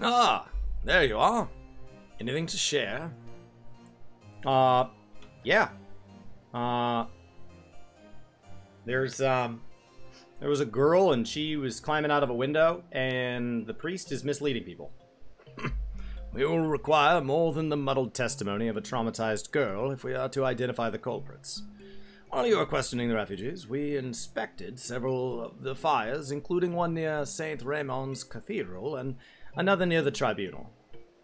Ah, there you are. Anything to share? Yeah. There was a girl and she was climbing out of a window, and the priest is misleading people. We will require more than the muddled testimony of a traumatized girl if we are to identify the culprits. While you were questioning the refugees, we inspected several of the fires, including one near St. Raymond's Cathedral and another near the tribunal.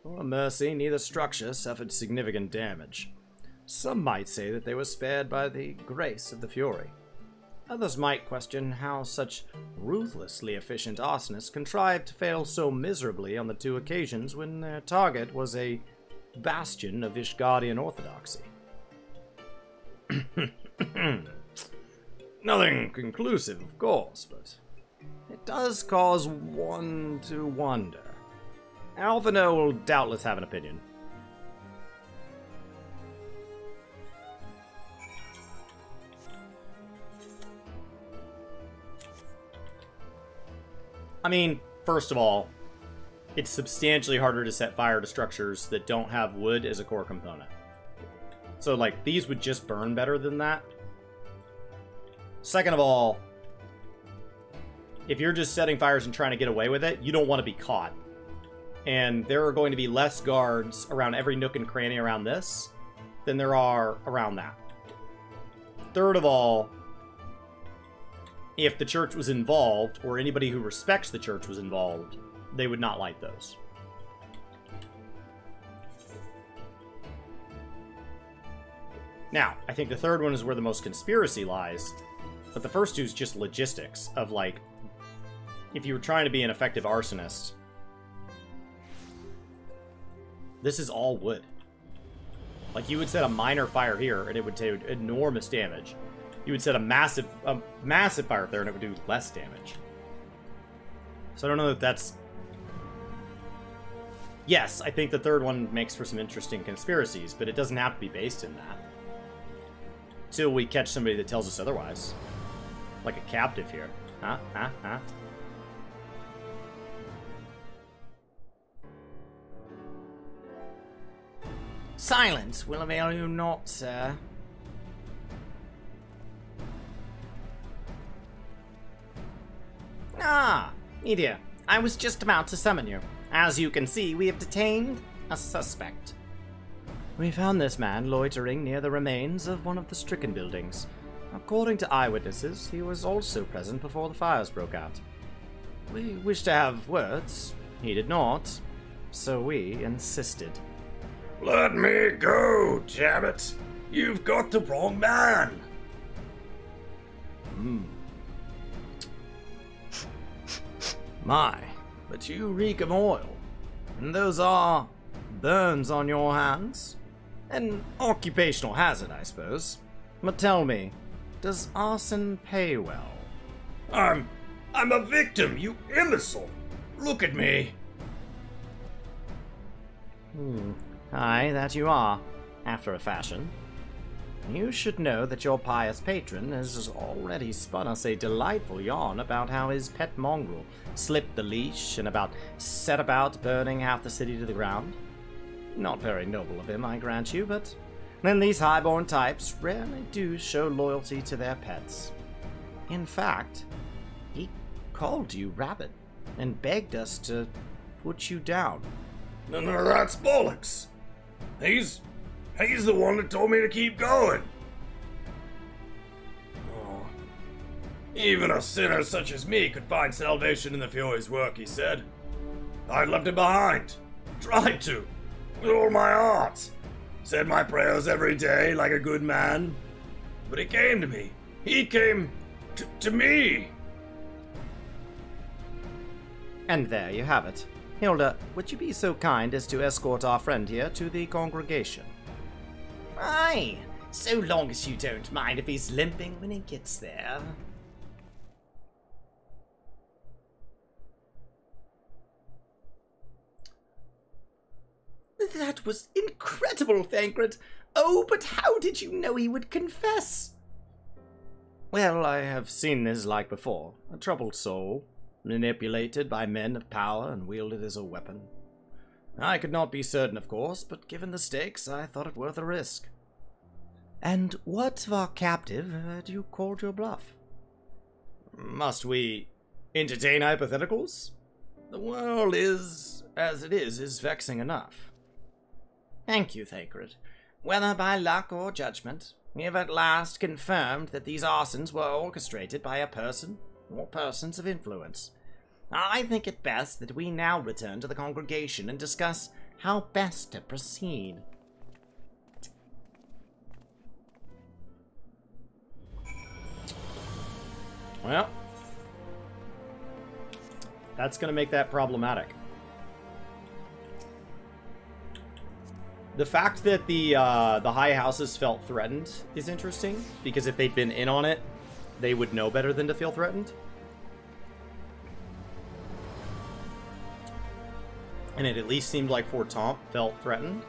For a mercy, neither structure suffered significant damage. Some might say that they were spared by the grace of the Fury. Others might question how such ruthlessly efficient arsonists contrived to fail so miserably on the two occasions when their target was a bastion of Ishgardian orthodoxy. Nothing conclusive, of course, but it does cause one to wonder. Alphino will doubtless have an opinion. I mean, first of all, it's substantially harder to set fire to structures that don't have wood as a core component. So, like, these would just burn better than that. Second of all, if you're just setting fires and trying to get away with it, you don't want to be caught. And there are going to be less guards around every nook and cranny around this than there are around that. Third of all, if the church was involved, or anybody who respects the church was involved, they would not light those. Now, I think the third one is where the most conspiracy lies, but the first two is just logistics of, like, if you were trying to be an effective arsonist, this is all wood. Like, you would set a minor fire here, and it would do enormous damage. You would set a massive fire there, and it would do less damage. So I don't know if that's... Yes, I think the third one makes for some interesting conspiracies, but it doesn't have to be based in that. Till we catch somebody that tells us otherwise. Like a captive here. Huh? Silence will avail you not, sir. Ah, Media, I was just about to summon you. As you can see, we have detained a suspect. We found this man loitering near the remains of one of the stricken buildings. According to eyewitnesses, he was also present before the fires broke out. We wished to have words. He did not, so we insisted. Let me go, damn it! You've got the wrong man! My, but you reek of oil. And those are burns on your hands? An occupational hazard, I suppose. But tell me, does arson pay well? I'm a victim, you imbecile! Look at me! Aye, that you are, after a fashion. You should know that your pious patron has already spun us a delightful yarn about how his pet mongrel slipped the leash and set about burning half the city to the ground. Not very noble of him, I grant you, but then these highborn types rarely do show loyalty to their pets. In fact, he called you Rabbit and begged us to put you down. No, that's bollocks! He's the one that told me to keep going! Oh. Even a sinner such as me could find salvation in the Fury's work, he said. I'd left it behind. Tried to. With all my heart. Said my prayers every day like a good man. But he came to me. He came to me. And there you have it. Hilda, would you be so kind as to escort our friend here to the congregation? Aye, so long as you don't mind if he's limping when he gets there. That was incredible, Thancred. Oh, but how did you know he would confess? Well, I have seen this like before. A troubled soul, manipulated by men of power and wielded as a weapon. I could not be certain, of course, but given the stakes, I thought it worth a risk. And what of our captive had you called your bluff? Must we entertain hypotheticals? The world is, as it is vexing enough. Thank you, Thacred. Whether by luck or judgment, we have at last confirmed that these arsons were orchestrated by a person or persons of influence. I think it best that we now return to the congregation and discuss how best to proceed. Well, that's going to make that problematic. The fact that the high houses felt threatened is interesting, because if they'd been in on it, they would know better than to feel threatened. And it at least seemed like Fort Tomp felt threatened.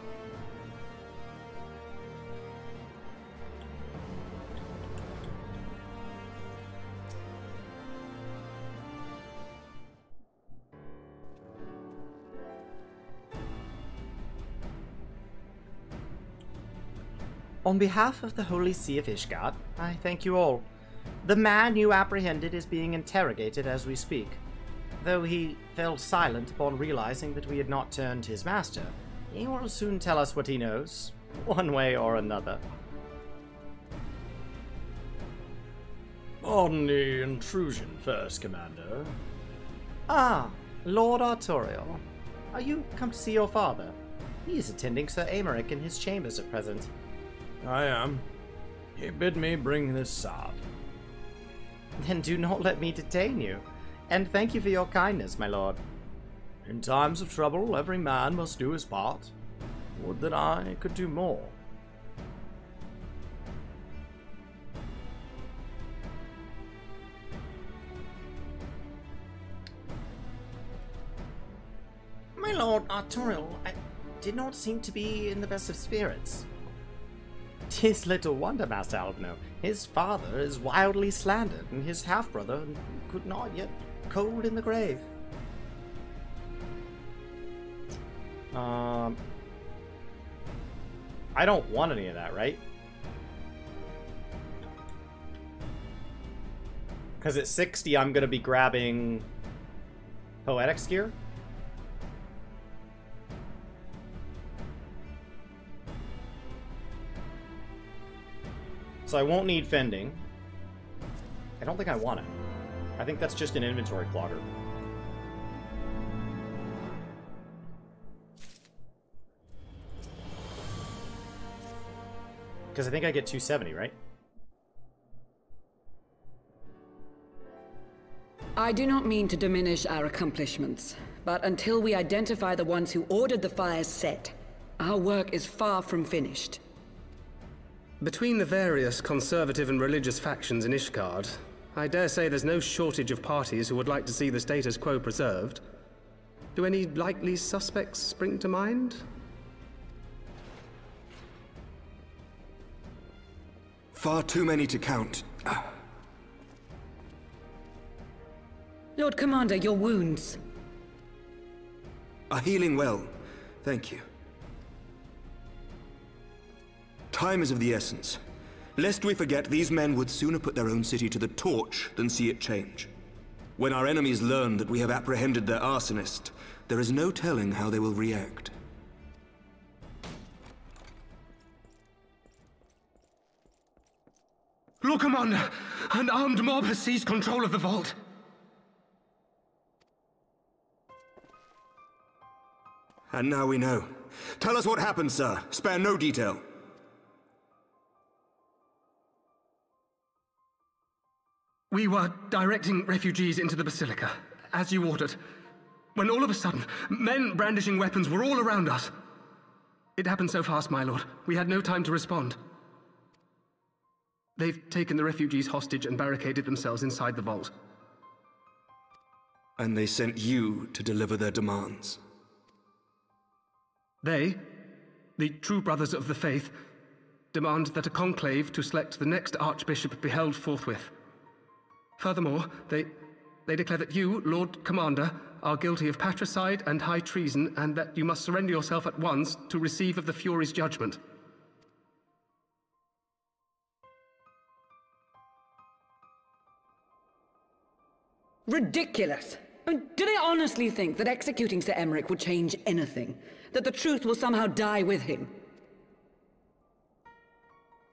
On behalf of the Holy See of Ishgard, I thank you all. The man you apprehended is being interrogated as we speak. Though he fell silent upon realizing that we had not turned his master, he will soon tell us what he knows, one way or another. Pardon the intrusion, First Commander. Ah, Lord Artorial. Are you come to see your father? He is attending Sir Aymeric in his chambers at present. I am. He bid me bring this sop. Then do not let me detain you. And thank you for your kindness, my lord. In times of trouble, every man must do his part. Would that I could do more. My lord Artorial, I did not seem to be in the best of spirits. 'Tis little wonder, Master Albino. His father is wildly slandered, and his half-brother could not yet cold in the grave. I don't want any of that, right? Because at 60, I'm going to be grabbing Poetics gear. So I won't need fending. I don't think I want it. I think that's just an inventory clogger. Because I think I get 270, right? I do not mean to diminish our accomplishments, but until we identify the ones who ordered the fires set, our work is far from finished. Between the various conservative and religious factions in Ishgard, I dare say there's no shortage of parties who would like to see the status quo preserved. Do any likely suspects spring to mind? Far too many to count. Lord Commander, your wounds. Are healing well, thank you. Time is of the essence. Lest we forget, these men would sooner put their own city to the torch than see it change. When our enemies learn that we have apprehended their arsonist, there is no telling how they will react. Lord Commander, an armed mob has seized control of the vault. And now we know. Tell us what happened, sir. Spare no detail. We were directing refugees into the Basilica, as you ordered, when all of a sudden, men brandishing weapons were all around us. It happened so fast, my lord. We had no time to respond. They've taken the refugees hostage and barricaded themselves inside the vault. And they sent you to deliver their demands. They, the true brothers of the faith, demand that a conclave to select the next archbishop be held forthwith. Furthermore, they... They declare that you, Lord Commander, are guilty of patricide and high treason, and that you must surrender yourself at once to receive of the Fury's judgment. Ridiculous! I mean, do they honestly think that executing Sir Emmerich would change anything? That the truth will somehow die with him?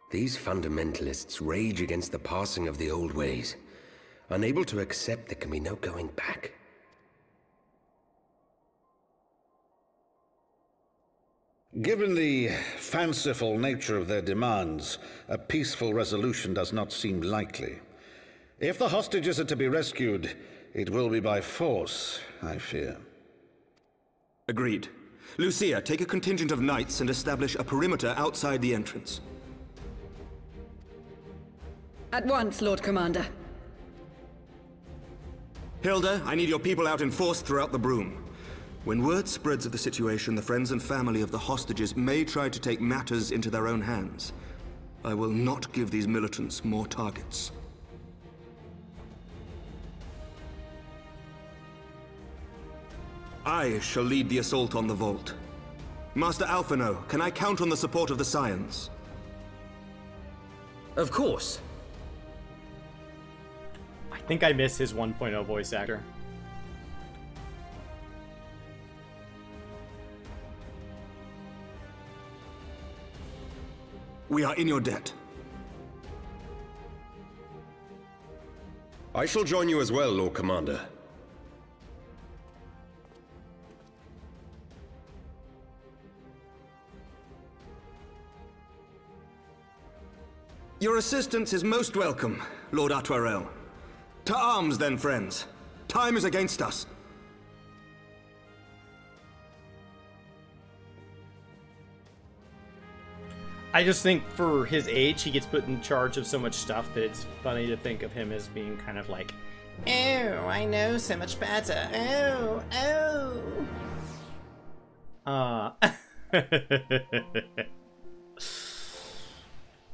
These fundamentalists rage against the passing of the old ways, unable to accept there can be no going back. Given the fanciful nature of their demands, a peaceful resolution does not seem likely. If the hostages are to be rescued, it will be by force, I fear. Agreed. Lucia, take a contingent of knights and establish a perimeter outside the entrance. At once, Lord Commander. Hilda, I need your people out in force throughout the Broom. When word spreads of the situation, the friends and family of the hostages may try to take matters into their own hands. I will not give these militants more targets. I shall lead the assault on the vault. Master Alphino, can I count on the support of the Scions? Of course. I think I miss his 1.0 voice actor. We are in your debt. I shall join you as well, Lord Commander. Your assistance is most welcome, Lord Atwarel. To arms, then, friends. Time is against us. I just think for his age, he gets put in charge of so much stuff that it's funny to think of him as being kind of like, oh, I know so much better. Oh.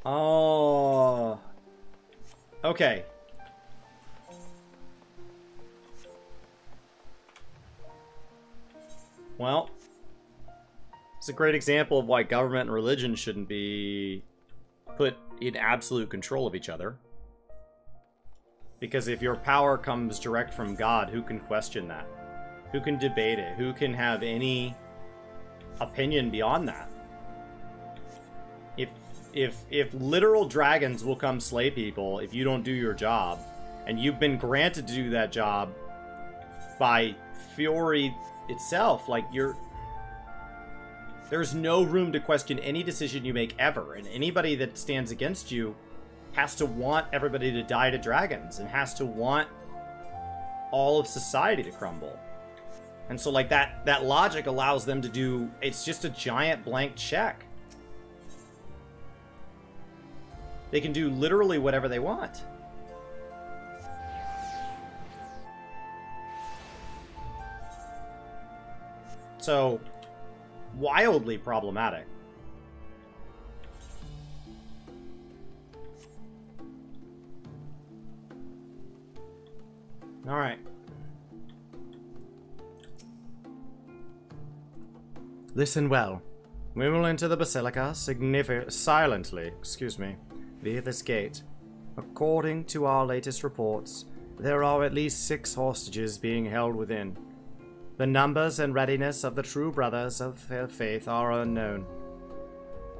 Oh. Okay. Well, it's a great example of why government and religion shouldn't be put in absolute control of each other. Because if your power comes direct from God, who can question that? Who can debate it? Who can have any opinion beyond that? If literal dragons will come slay people if you don't do your job, and you've been granted to do that job by Fury itself, like there's no room to question any decision you make ever, and anybody that stands against you has to want everybody to die to dragons, and has to want all of society to crumble. And so like that logic allows them to do, it's just a giant blank check. They can do literally whatever they want. So, wildly problematic. All right. Listen well. We will enter the Basilica silently, via this gate. According to our latest reports, there are at least 6 hostages being held within. The numbers and readiness of the true brothers of their faith are unknown.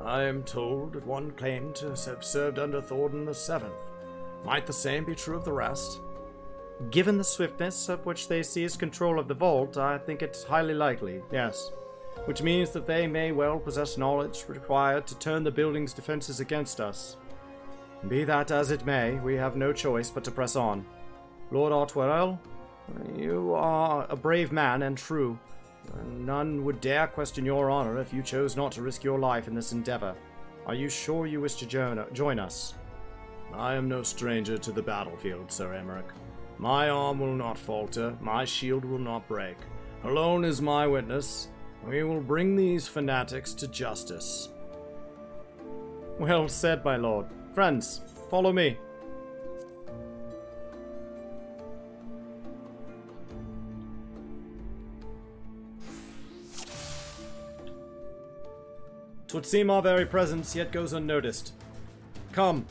I am told that one claimed to have served under Thordan VII. Might the same be true of the rest? Given the swiftness of which they seized control of the vault, I think it's highly likely, yes. Which means that they may well possess knowledge required to turn the building's defenses against us. Be that as it may, we have no choice but to press on. Lord Atwarel, you are a brave man and true. None would dare question your honor if you chose not to risk your life in this endeavor. Are you sure you wish to join us? I am no stranger to the battlefield, Sir Emmerich. My arm will not falter, my shield will not break. Alone is my witness. We will bring these fanatics to justice. Well said, my lord. Friends, follow me. 'Twould seem our very presence yet goes unnoticed. Come.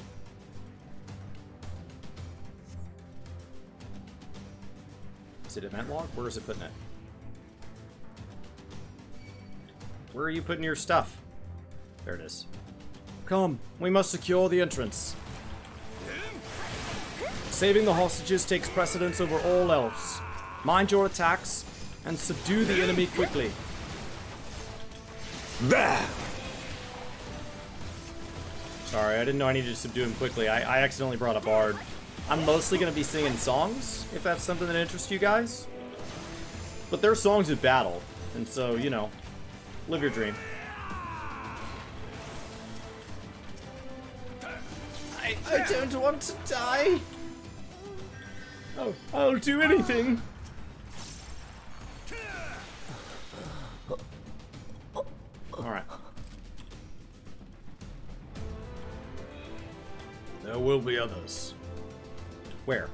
Is it event log? Where is it putting it? Where are you putting your stuff? There it is. Come, we must secure the entrance. Saving the hostages takes precedence over all else. Mind your attacks and subdue the enemy quickly. There! Sorry, I didn't know I needed to subdue him quickly. I accidentally brought a bard. I'm mostly going to be singing songs, if that's something that interests you guys. But they're songs of battle, and so, you know, live your dream. I don't want to die. Oh, I'll do anything. Alright. There will be others. Where?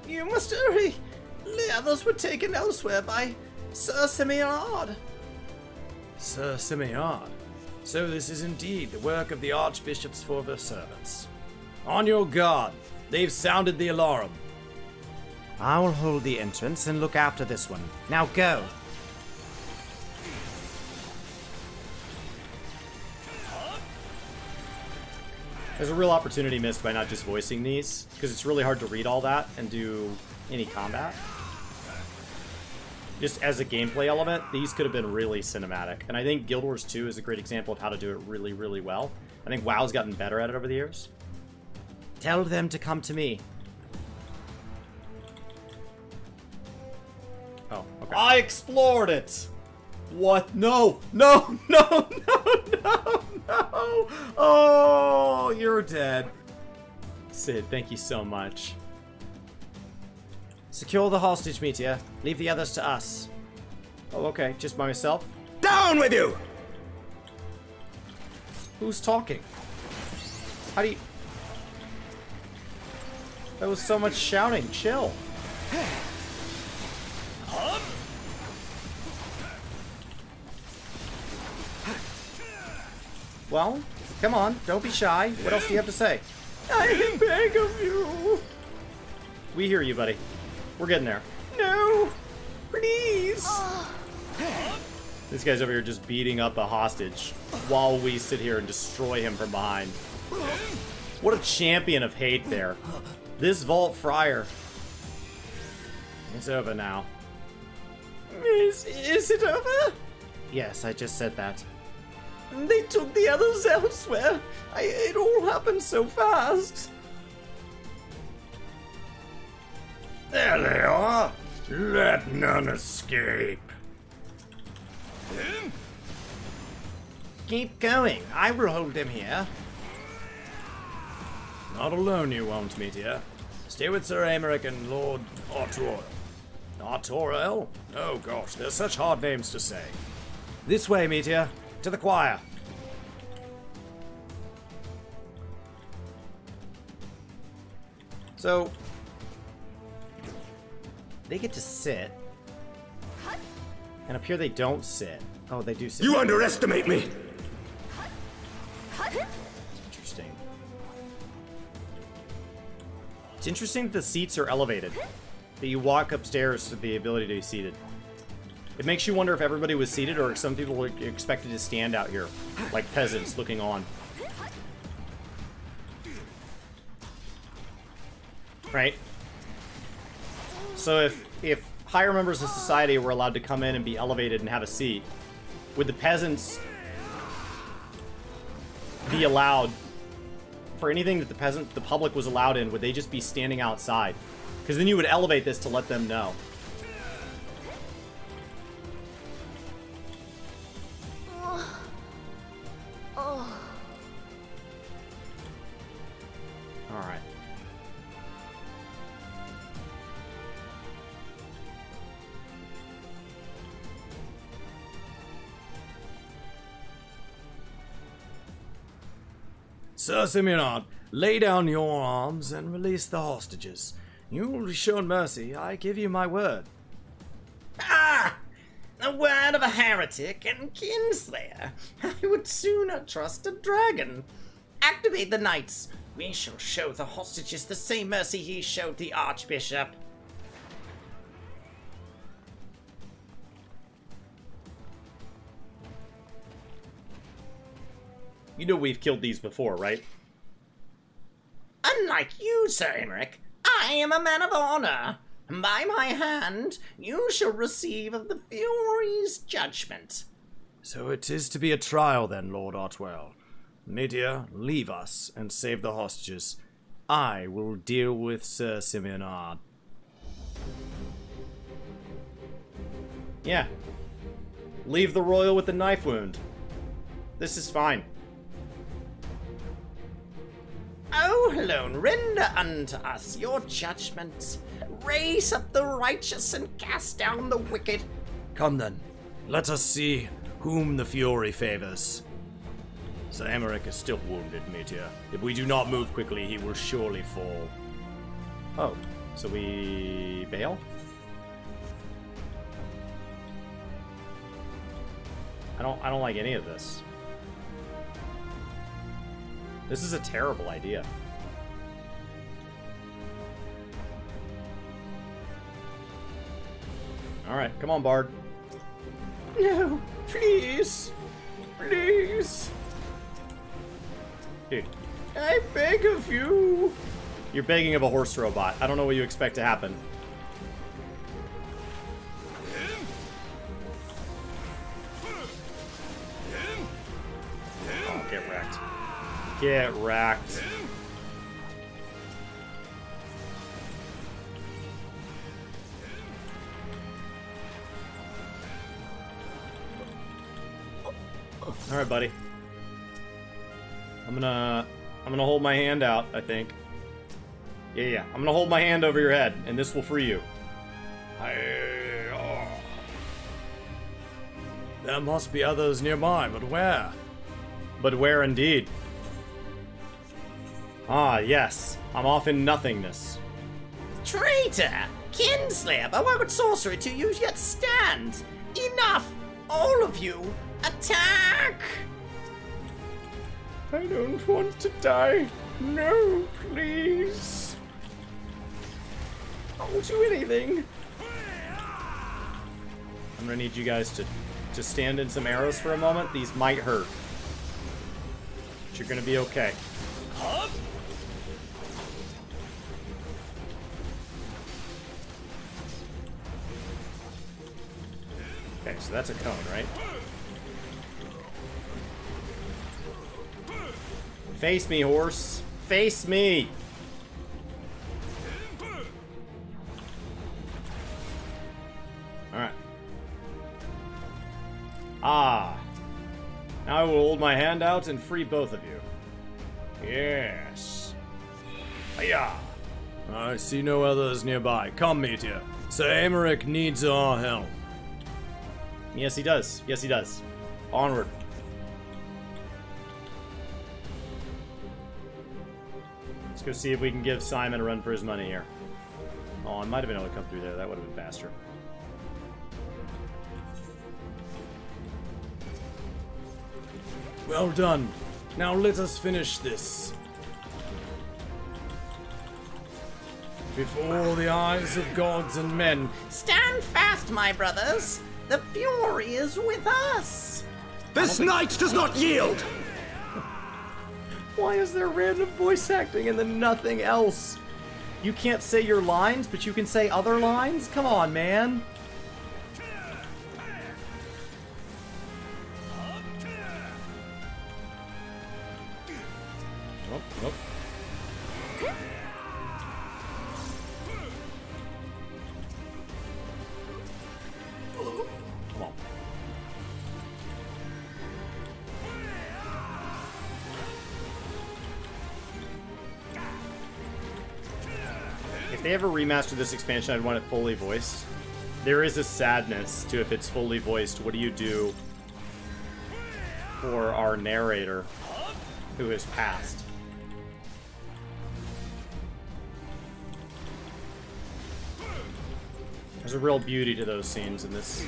You must hurry. The others were taken elsewhere by Sir Simeard. Sir Simeard. So this is indeed the work of the Archbishop's former servants. On your guard. They've sounded the alarm. I will hold the entrance and look after this one. Now go. There's a real opportunity missed by not just voicing these, because it's really hard to read all that and do any combat. Just as a gameplay element, these could have been really cinematic. And I think Guild Wars 2 is a great example of how to do it really, really well. I think WoW's gotten better at it over the years. Tell them to come to me. Oh, okay. I explored it! What? No! No! No! No! No! No! Oh, you're dead. Sid, thank you so much. Secure the hostage, Meteor. Leave the others to us. Oh, okay. Just by myself? Down with you! Who's talking? How do you... That was so much shouting. Chill. Well, come on. Don't be shy. What else do you have to say? I beg of you. We hear you, buddy. We're getting there. No. Please. This guy's over here just beating up a hostage while we sit here and destroy him from behind. What a champion of hate there. This Vault Friar. It's over now. Is it over? Yes, I just said that. They took the others elsewhere. It all happened so fast. There they are. Let none escape. Keep going. I will hold him here. Not alone you won't, Meteor. Stay with Sir Aymeric and Lord Artoriel. Artoriel? Oh gosh, they're such hard names to say. This way, Meteor. To the choir. So, they get to sit. And up here they don't sit. Oh, they do sit. You underestimate me! Interesting. It's interesting that the seats are elevated. That you walk upstairs with the ability to be seated. It makes you wonder if everybody was seated or if some people were expected to stand out here, like peasants looking on. Right? So if higher members of society were allowed to come in and be elevated and have a seat, would the peasants be allowed, for anything that the public was allowed in, would they just be standing outside? Because then you would elevate this to let them know. Alright. Sir Simeard, lay down your arms and release the hostages. You will be shown mercy, I give you my word. Ah! The word of a heretic and kinslayer. I would sooner trust a dragon. Activate the knights. We shall show the hostages the same mercy he showed the archbishop. You know we've killed these before, right? Unlike you, Sir Emmerich, I am a man of honor. By my hand, you shall receive of the Fury's judgment. So it is to be a trial then, Lord Otwell. Meteor, leave us and save the hostages. I will deal with Sir Simeonard. Yeah. Leave the royal with the knife wound. This is fine. O Lone, render unto us your judgments. Raise up the righteous and cast down the wicked. Come then, let us see whom the Fury favors. Sir Emmerich is still wounded, Meteor. If we do not move quickly, he will surely fall. Oh, so we bail? I don't like any of this. This is a terrible idea. Alright, come on, Bard. No, please. Please. Dude. I beg of you. You're begging of a horse robot. I don't know what you expect to happen. Oh, get wrecked. Get wrecked. All right, buddy. I'm gonna hold my hand out, I think. Yeah. I'm gonna hold my hand over your head, and this will free you. There must be others nearby, but where? But where indeed? Ah, yes. I'm off in nothingness. Traitor! Kinslayer, by what sorcery do you yet stand? Enough! All of you! Attack! I don't want to die. No, please. I'll do anything. I'm gonna need you guys to stand in some arrows for a moment. These might hurt. But you're gonna be okay. Okay, so that's a cone, right? Face me, horse. Face me. Alright. Ah. Now I will hold my hand out and free both of you. Yes. Hiya. I see no others nearby. Come, Meteor. Sir Emmerich needs our help. Yes, he does. Yes, he does. Onward. Let's go see if we can give Simon a run for his money here. Oh, I might have been able to come through there. That would have been faster. Well done. Now let us finish this. Before the eyes of gods and men. Stand fast, my brothers! The Fury is with us! This knight does not yield! Why is there random voice acting and then nothing else? You can't say your lines, but you can say other lines? Come on, man. Nope. Come on. If they ever remaster this expansion, I'd want it fully voiced. There is a sadness to if it's fully voiced. What do you do for our narrator who has passed? There's a real beauty to those scenes in this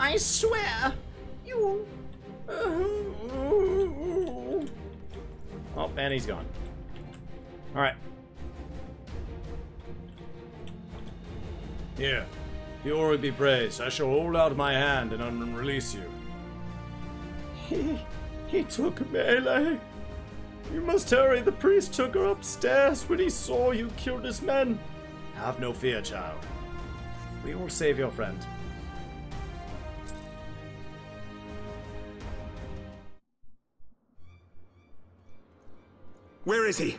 I swear, you... Oh, and he's gone. Alright. Here, Fiora be praised. I shall hold out my hand and unrelease you. He took Melee. You must hurry. The priest took her upstairs when he saw you killed his men. Have no fear, child. We will save your friend. Where is he?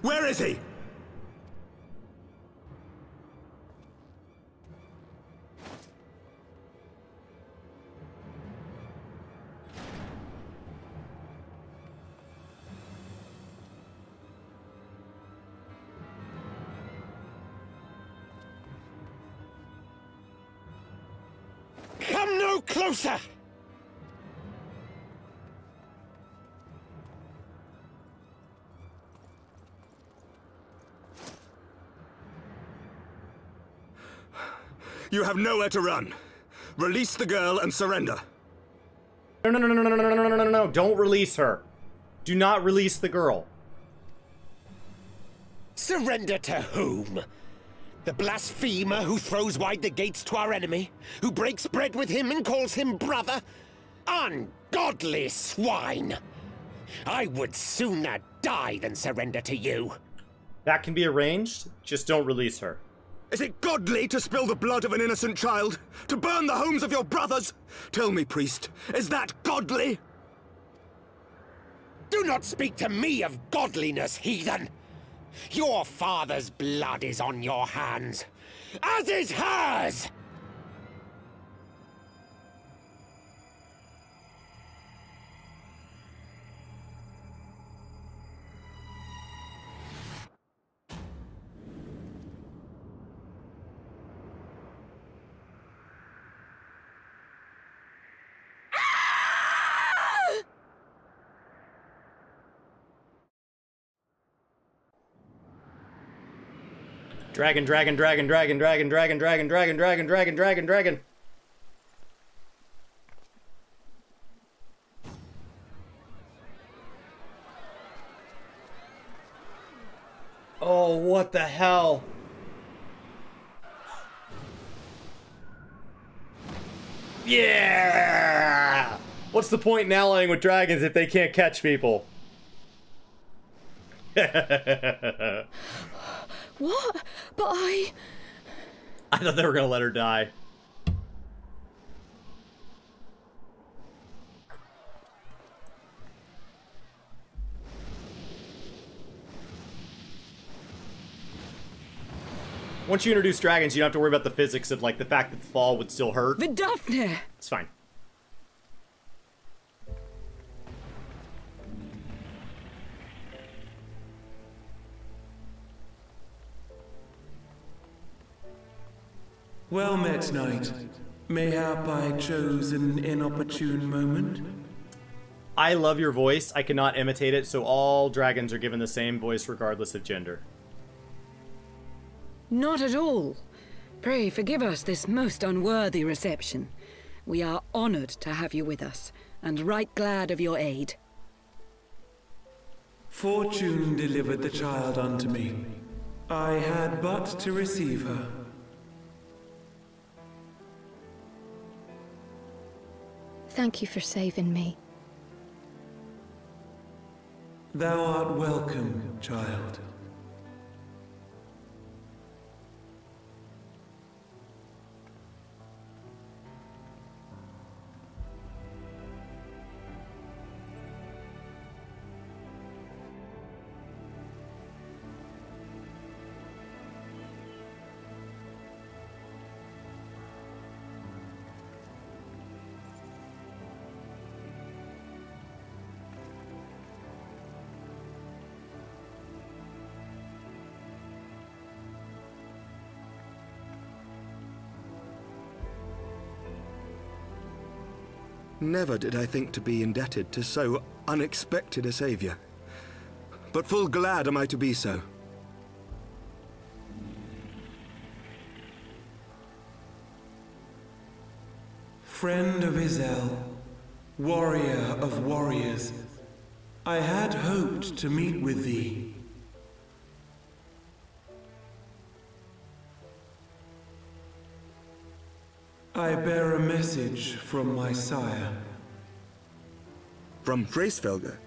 Where is he? Come no closer! You have nowhere to run. Release the girl and surrender. No, no, no, no, no, no, no, no, no, no, don't release her. Do not release the girl. Surrender to whom? The blasphemer who throws wide the gates to our enemy? Who breaks bread with him and calls him brother? Ungodly swine! I would sooner die than surrender to you. That can be arranged. Just don't release her. Is it godly to spill the blood of an innocent child? To burn the homes of your brothers? Tell me, priest, is that godly? Do not speak to me of godliness, heathen! Your father's blood is on your hands, as is hers! Dragon, dragon, dragon, dragon, dragon, dragon, dragon, dragon, dragon, dragon, dragon, dragon. Oh, what the hell? Yeah! What's the point in allying with dragons if they can't catch people? What? But I thought they were gonna let her die. Once you introduce dragons, you don't have to worry about the physics of, like, the fact that the fall would still hurt. Vidafne! It's fine. Well met, knight. Mayhap I chose an inopportune moment. I love your voice. I cannot imitate it, so all dragons are given the same voice regardless of gender. Not at all. Pray forgive us this most unworthy reception. We are honored to have you with us, and right glad of your aid. Fortune delivered the child unto me. I had but to receive her. Thank you for saving me. Thou art welcome, child. Never did I think to be indebted to so unexpected a savior. But full glad am I to be so. friend of Izel, warrior of warriors, I had hoped to meet with thee. I bear a message from my sire. From Freysfelger?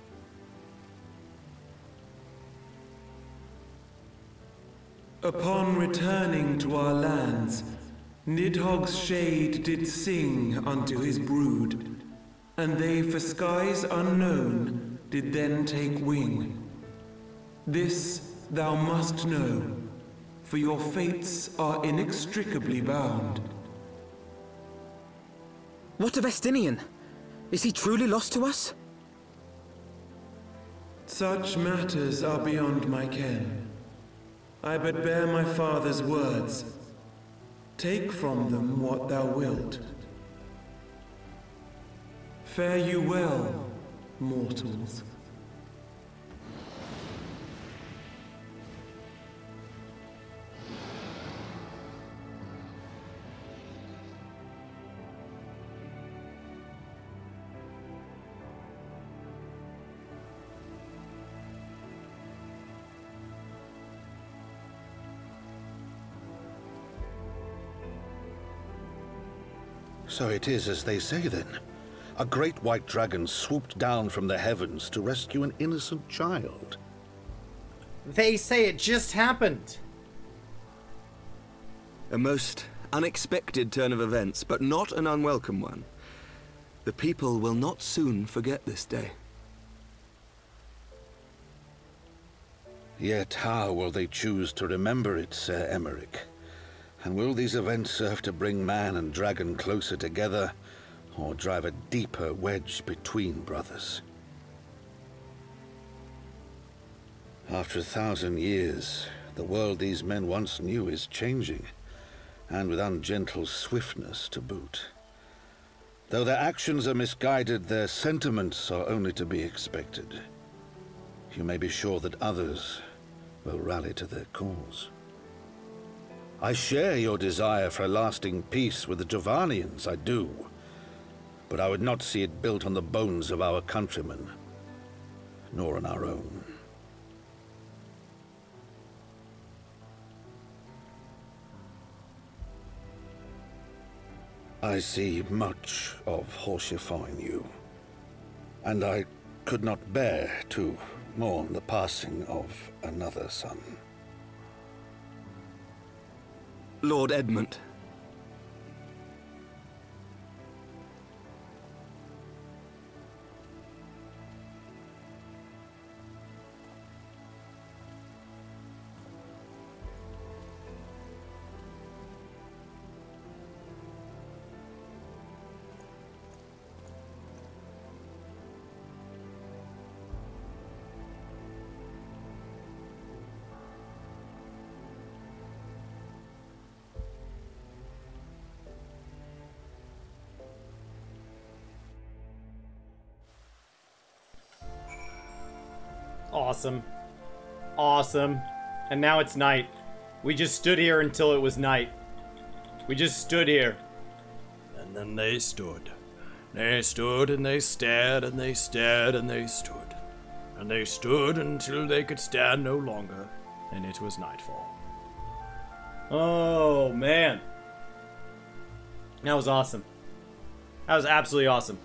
Upon returning to our lands, Nidhogg's shade did sing unto his brood, and they for skies unknown did then take wing. This thou must know, for your fates are inextricably bound. What of Estinian? Is he truly lost to us? Such matters are beyond my ken. I but bear my father's words. Take from them what thou wilt. Fare you well, mortals. So it is as they say, then. A great white dragon swooped down from the heavens to rescue an innocent child. They say it just happened. A most unexpected turn of events, but not an unwelcome one. The people will not soon forget this day. Yet how will they choose to remember it, Sir Emmerich? And will these events serve to bring man and dragon closer together, or drive a deeper wedge between brothers? After 1,000 years, the world these men once knew is changing, and with ungentle swiftness to boot. Though their actions are misguided, their sentiments are only to be expected. You may be sure that others will rally to their cause. I share your desire for a lasting peace with the Jovanians, I do. But I would not see it built on the bones of our countrymen, nor on our own. I see much of Horsefort in you, and I could not bear to mourn the passing of another son. Lord Edmund. Awesome. Awesome. And now it's night. We just stood here until it was night. We just stood here. And then they stood. They stood and they stared and they stared and they stood. And they stood until they could stand no longer, and it was nightfall. Oh, man. That was awesome. That was absolutely awesome.